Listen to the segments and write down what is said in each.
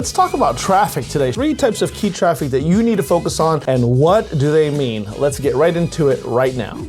let's talk about traffic today. 3 types of key traffic that you need to focus on, and what do they mean? Let's get right into it right now.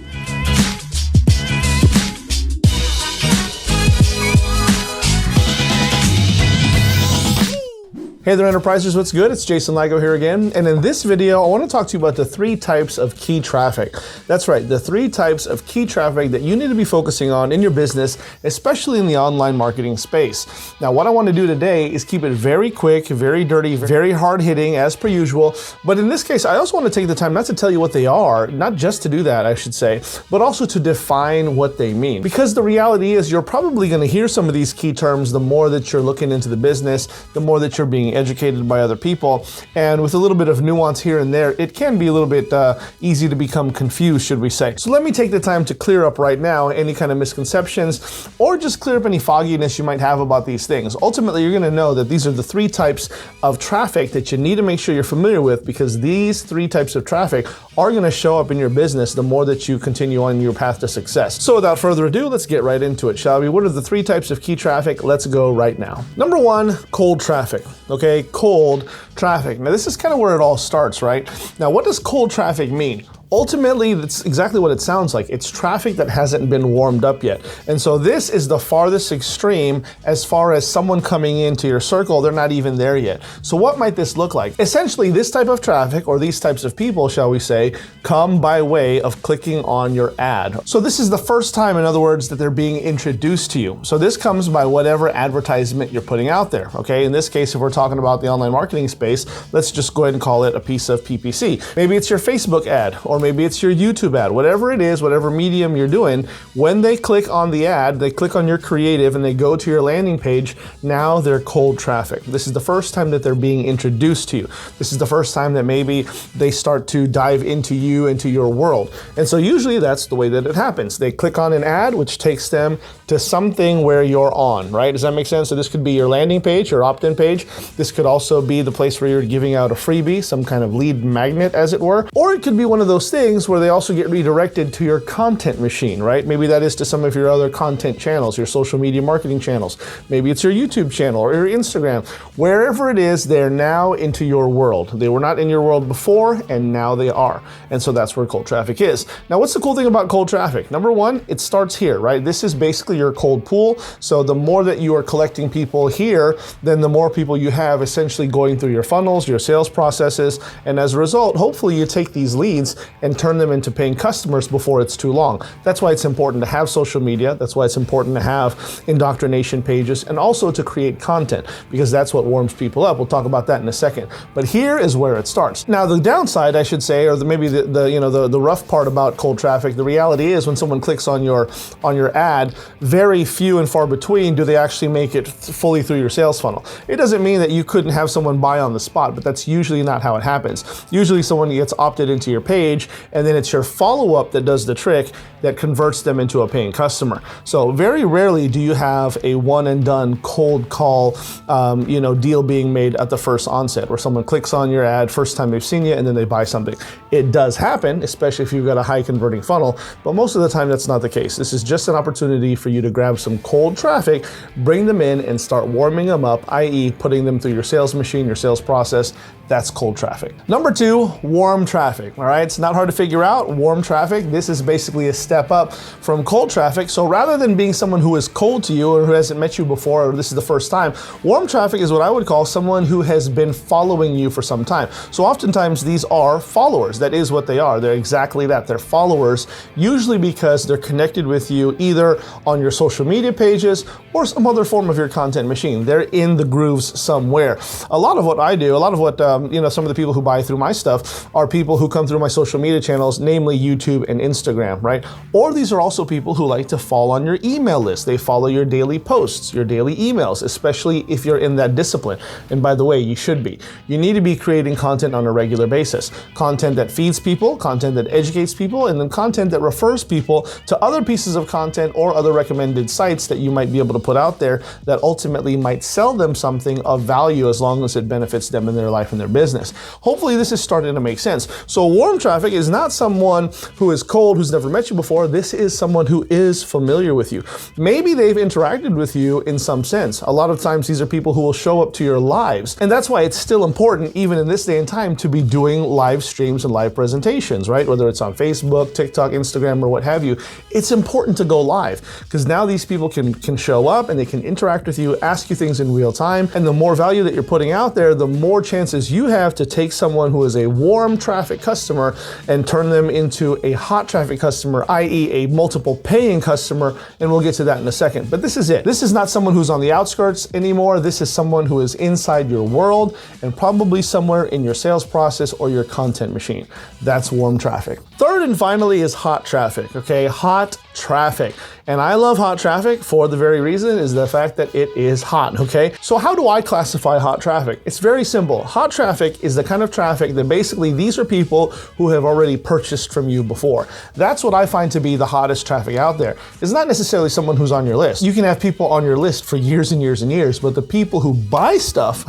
Hey there, enterprisers, what's good? It's Jason Ligo here again, and in this video I want to talk to you about the 3 types of key traffic. That's right, the 3 types of key traffic that you need to be focusing on in your business, especially in the online marketing space. Now, what I want to do today is keep it very quick, very dirty, very hard-hitting as per usual, but in this case I also want to take the time not to tell you what they are, not just to do that I should say, but also to define what they mean. Because the reality is you're probably going to hear some of these key terms the more that you're looking into the business, the more that you're being educated by other people, and with a little bit of nuance here and there, it can be a little bit easy to become confused, should we say. So let me take the time to clear up right now any kind of misconceptions, or just clear up any fogginess you might have about these things. Ultimately, you're going to know that these are the 3 types of traffic that you need to make sure you're familiar with, because these 3 types of traffic are going to show up in your business the more that you continue on your path to success. So without further ado, let's get right into it, shall we? What are the 3 types of key traffic? Let's go right now. Number 1, cold traffic. Okay, cold traffic. Now this is kind of where it all starts, right? Now what does cold traffic mean? Ultimately, that's exactly what it sounds like. It's traffic that hasn't been warmed up yet. And so this is the farthest extreme as far as someone coming into your circle, they're not even there yet. So what might this look like? Essentially, this type of traffic, or these types of people, shall we say, come by way of clicking on your ad. So this is the first time, in other words, that they're being introduced to you. So this comes by whatever advertisement you're putting out there, okay? In this case, if we're talking about the online marketing space, let's just go ahead and call it a piece of PPC. Maybe it's your Facebook ad, or maybe it's your YouTube ad. Whatever it is, whatever medium you're doing, when they click on the ad, they click on your creative and they go to your landing page, now they're cold traffic. This is the first time that they're being introduced to you. This is the first time that maybe they start to dive into you, into your world. And so usually that's the way that it happens. They click on an ad, which takes them to something where you're on, right? Does that make sense? So this could be your landing page, your opt-in page. This could also be the place where you're giving out a freebie, some kind of lead magnet, as it were. Or it could be one of those things where they also get redirected to your content machine, right? Maybe that is to some of your other content channels, your social media marketing channels. Maybe it's your YouTube channel or your Instagram. Wherever it is, they're now into your world. They were not in your world before, and now they are. And so that's where cold traffic is. Now, what's the cool thing about cold traffic? Number 1, it starts here, right? This is basically your cold pool. So the more that you are collecting people here, then the more people you have essentially going through your funnels, your sales processes. And as a result, hopefully you take these leads and turn them into paying customers before it's too long. That's why it's important to have social media. That's why it's important to have indoctrination pages, and also to create content, because that's what warms people up. We'll talk about that in a second. But here is where it starts. Now, the downside, I should say, or maybe the rough part about cold traffic, the reality is when someone clicks on your ad, very few and far between do they actually make it fully through your sales funnel. It doesn't mean that you couldn't have someone buy on the spot, but that's usually not how it happens. Usually someone gets opted into your page, and then it's your follow-up that does the trick, that converts them into a paying customer. So very rarely do you have a one and done cold call deal being made at the first onset, where someone clicks on your ad first time they've seen you and then they buy something. It does happen, especially if you've got a high converting funnel, but most of the time that's not the case. This is just an opportunity for you to grab some cold traffic, bring them in and start warming them up, i.e. putting them through your sales machine, your sales process. That's cold traffic. Number 2, warm traffic. All right, it's not hard to figure out. Warm traffic, this is basically a step up from cold traffic. So rather than being someone who is cold to you or who hasn't met you before, or this is the first time, warm traffic is what I would call someone who has been following you for some time. So oftentimes these are followers. That is what they are. They're exactly that. They're followers, usually because they're connected with you either on your social media pages or some other form of your content machine. They're in the grooves somewhere. A lot of what I do, a lot of what some of the people who buy through my stuff are people who come through my social media channels, namely YouTube and Instagram, right? Or these are also people who like to fall on your email list. They follow your daily posts, your daily emails, especially if you're in that discipline. And by the way, you should be. You need to be creating content on a regular basis. Content that feeds people, content that educates people, and then content that refers people to other pieces of content or other recommended sites that you might be able to put out there that ultimately might sell them something of value, as long as it benefits them in their life and their business. Hopefully this is starting to make sense. So warm traffic is not someone who is cold, who's never met you before. This is someone who is familiar with you. Maybe they've interacted with you in some sense. A lot of times these are people who will show up to your lives. And that's why it's still important, even in this day and time, to be doing live streams and live presentations, right? Whether it's on Facebook, TikTok, Instagram, or what have you. It's important to go live because now these people can show up and they can interact with you, ask you things in real time. And the more value that you're putting out there, the more chances you have to take someone who is a warm traffic customer and turn them into a hot traffic customer, i.e. a multiple paying customer. And we'll get to that in a second. But this is it. This is not someone who's on the outskirts anymore. This is someone who is inside your world and probably somewhere in your sales process or your content machine. That's warm traffic. Third and finally is hot traffic, okay? Hot traffic. And I love hot traffic for the very reason is the fact that it is hot, okay? So how do I classify hot traffic? It's very simple. Hot traffic is the kind of traffic that basically these are people who have already purchased from you before. That's what I find to be the hottest traffic out there. It's not necessarily someone who's on your list. You can have people on your list for years and years and years, but the people who buy stuff,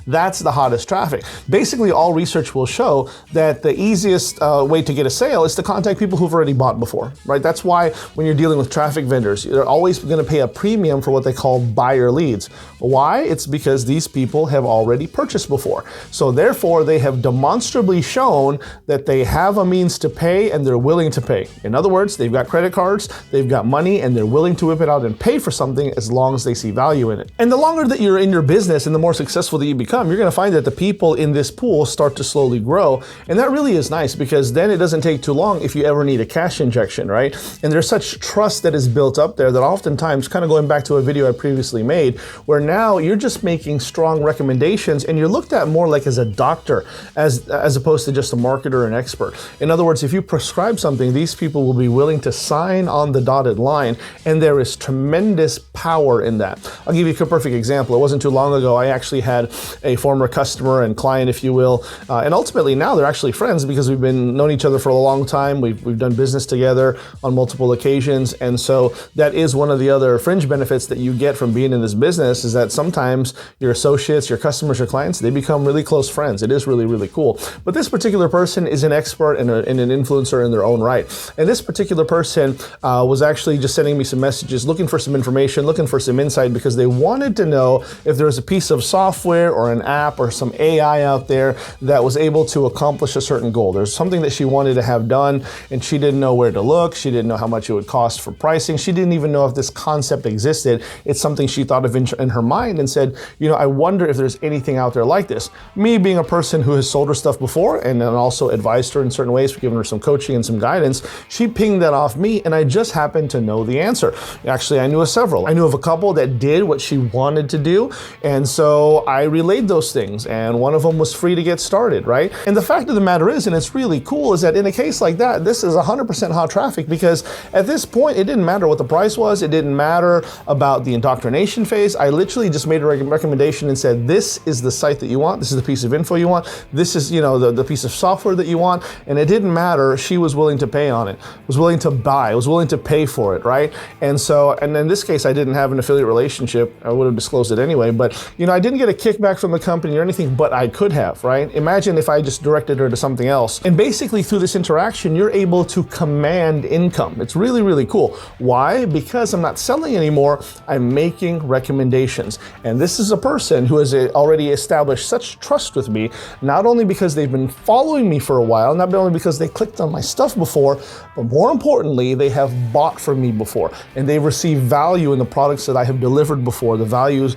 that's the hottest traffic. Basically, all research will show that the easiest way to get a sale is to contact people who've already bought before, right? That's why when you're dealing with traffic vendors, they're always going to pay a premium for what they call buyer leads. Why? It's because these people have already purchased before. So therefore, they have demonstrably shown that they have a means to pay and they're willing to pay. In other words, they've got credit cards, they've got money, and they're willing to whip it out and pay for something as long as they see value in it. And the longer that you're in your business and the more successful that you become, you're going to find that the people in this pool start to slowly grow. And that really is nice because then it doesn't take too long if you ever need a cash injection, right? And there's such trust that is built up there that oftentimes, kind of going back to a video I previously made, where now you're just making strong recommendations and you're looked at more like as a doctor as opposed to just a marketer or an expert. In other words, if you prescribe something, these people will be willing to sign on the dotted line, and there is tremendous power in that. I'll give you a perfect example. It wasn't too long ago, I actually had a former customer and client, if you will, and ultimately now they're actually friends because we've been known each other for a long time. We've done business together on multiple occasions, and so that is one of the other fringe benefits that you get from being in this business is that sometimes your associates, your customers, your clients, they become really close friends. It is really, really cool. But this particular person is an expert and an influencer in their own right. And this particular person was actually just sending me some messages, looking for some information, looking for some insight because they wanted to know if there was a piece of software or an app or some AI out there that was able to accomplish a certain goal. There's something that she wanted to have done and she didn't know where to look. She didn't know how much it would cost for pricing. She didn't even know if this concept existed. It's something she thought of in her mind and said, you know, I wonder if there's anything out there like this. Me being a person who has sold her stuff before and then also advised her in certain ways, given her some coaching and some guidance, she pinged that off me and I just happened to know the answer. Actually, I knew of several. I knew of a couple that did what she wanted to do, and so I relayed those things, and one of them was free to get started, right? And the fact of the matter is, and it's really cool, is that in a case like that, this is 100% hot traffic because at this point, it didn't matter what the price was, it didn't matter about the indoctrination phase. I literally just made a recommendation and said, this is the site that you want, this is the piece of info you want, this is, you know, the piece of software that you want, and it didn't matter. She was willing to pay on it, was willing to buy, was willing to pay for it, right? And so, and in this case, I didn't have an affiliate relationship. I would have disclosed it anyway, but you know, I didn't get a kickback from the company or anything, but I could have, right? Imagine if I just directed her to something else. And basically through this interaction, you're able to command income. It's really, really cool. Why? Because I'm not selling anymore, I'm making recommendations. And this is a person who has already established such trust with me, not only because they've been following me for a while, not only because they clicked on my stuff before, but more importantly, they have bought from me before and they've received value in the products that I have delivered before, the value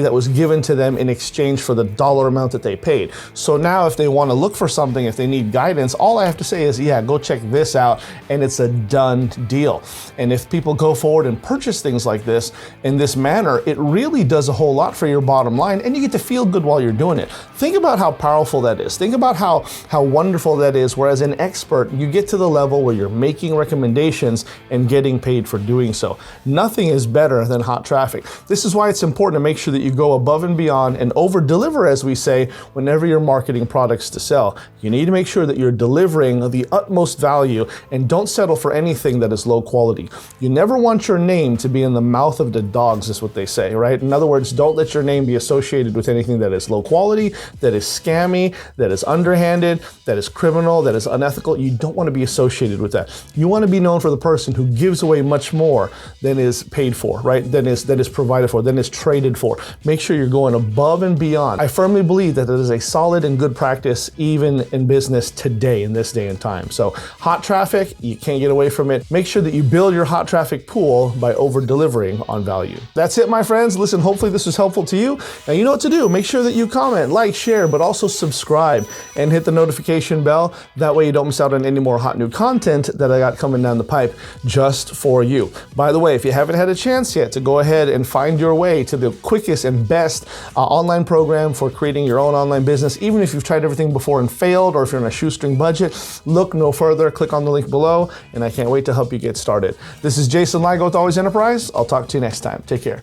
that was given to them in exchange for the dollar amount that they paid. So now if they want to look for something, if they need guidance, all I have to say is, yeah, go check this out, and it's a done deal. And if people go forward and purchase things like this in this manner, it really does a whole lot for your bottom line, and you get to feel good while you're doing it. Think about how powerful that is. Think about how wonderful that is, whereas an expert, you get to the level where you're making recommendations and getting paid for doing so. Nothing is better than hot traffic. This is why it's important to make sure that you go above and beyond and over-deliver, as we say, whenever you're marketing products to sell. You need to make sure that you're delivering the utmost value and don't settle for anything that is low quality. You never want your name to be in the mouth of the dogs, is what they say, right? In other words, don't let your name be associated with anything that is low quality, that is scammy, that is underhanded, that is criminal, immoral, that is unethical. You don't want to be associated with that. You want to be known for the person who gives away much more than is paid for, right? Than is provided for, than is traded for. Make sure you're going above and beyond. I firmly believe that it is a solid and good practice even in business today, in this day and time. So hot traffic, you can't get away from it. Make sure that you build your hot traffic pool by over-delivering on value. That's it, my friends. Listen, hopefully this was helpful to you. Now you know what to do. Make sure that you comment, like, share, but also subscribe and hit the notification bell. That way you don't miss out on any more hot new content that I got coming down the pipe just for you. By the way, if you haven't had a chance yet to go ahead and find your way to the quickest and best online program for creating your own online business, even if you've tried everything before and failed, or if you're on a shoestring budget, look no further. Click on the link below, and I can't wait to help you get started. This is Jason Ligo with Always Enterprise. I'll talk to you next time. Take care.